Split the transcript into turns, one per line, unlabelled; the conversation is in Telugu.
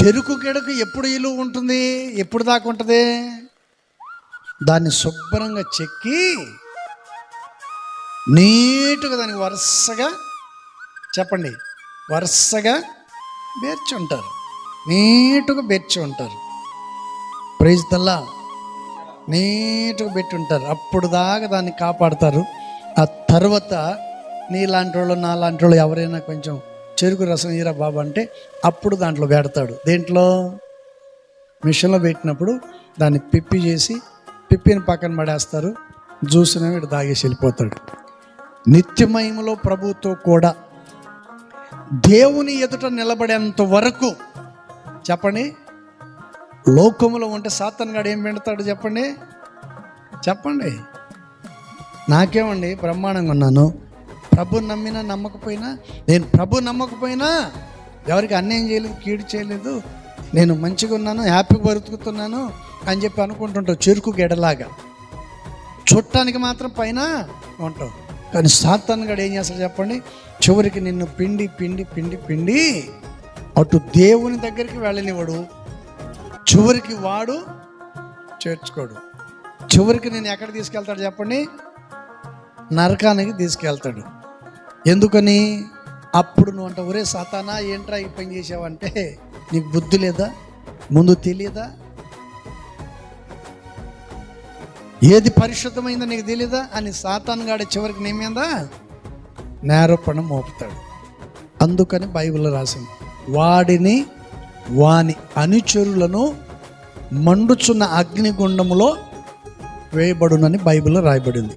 చెరుకు గెడకు ఎప్పుడు ఇలువ ఉంటుంది, ఎప్పుడు దాకా ఉంటుంది? దాన్ని శుభ్రంగా చెక్కి నీటుగా దానికి వరుసగా చెప్పండి, వరుసగా బేర్చి ఉంటారు, నీటుగా బేర్చి ఉంటారు. ప్రైజ్ తల్లా, నీటుగా పెట్టి ఉంటారు. అప్పుడు దాకా దాన్ని కాపాడతారు. ఆ తర్వాత నీలాంటి వాళ్ళు నాలాంటి వాళ్ళు ఎవరైనా కొంచెం చెరుకు రసం ఈరా బాబు అంటే అప్పుడు దాంట్లో పెడతాడు. దేంట్లో? మిషన్లో పెట్టినప్పుడు దాన్ని పిప్పి చేసి పిప్పిని పక్కన పడేస్తారు. జ్యూస్ని వీడు తాగేసి వెళ్ళిపోతాడు. నిత్యమహిమలో ప్రభుతో కూడా దేవుని ఎదుట నిలబడేంత వరకు చెప్పండి, లోకములో ఉంటే సాతాను గాడు ఏం పెడతాడు చెప్పండి? చెప్పండి. నాకేమండి, బ్రహ్మాండంగా ఉన్నాను, ప్రభు నమ్మినా నమ్మకపోయినా, నేను ప్రభు నమ్మకపోయినా ఎవరికి అన్యాయం చేయలేదు, కీడు చేయలేదు, నేను మంచిగా ఉన్నాను, హ్యాపీగా బ్రతుకుతున్నాను అని చెప్పి అనుకుంటుంటావు. చెరుకు గెడలాగా చుట్టానికి మాత్రం పైన ఉంటావు. కానీ సాతాను గాడు ఏం చేస్తాడు చెప్పండి? చివరికి నిన్ను పిండి పిండి పిండి పిండి అటు దేవుని దగ్గరికి వెళ్ళనివాడు. చివరికి వాడు చేర్చుకోడు. చివరికి నేను ఎక్కడ తీసుకెళ్తాడు చెప్పండి? నరకానికి తీసుకెళ్తాడు. ఎందుకని? అప్పుడు నువ్వు అంట, ఒరే సాతానా ఏంట్రా ఈ పని చేసావంటే, నీకు బుద్ధి లేదా, ముందు తెలియదా, ఏది పరిశుద్ధమైందో నీకు తెలియదా అని సాతాను గాడి చివరికి నీ మీద నేరపణ మోపుతాడు. అందుకని బైబిల్లో రాసింది, వాడిని వాని అనుచరులను మండుచున్న అగ్నిగుండములో వేయబడునని బైబిల్లో రాయబడింది.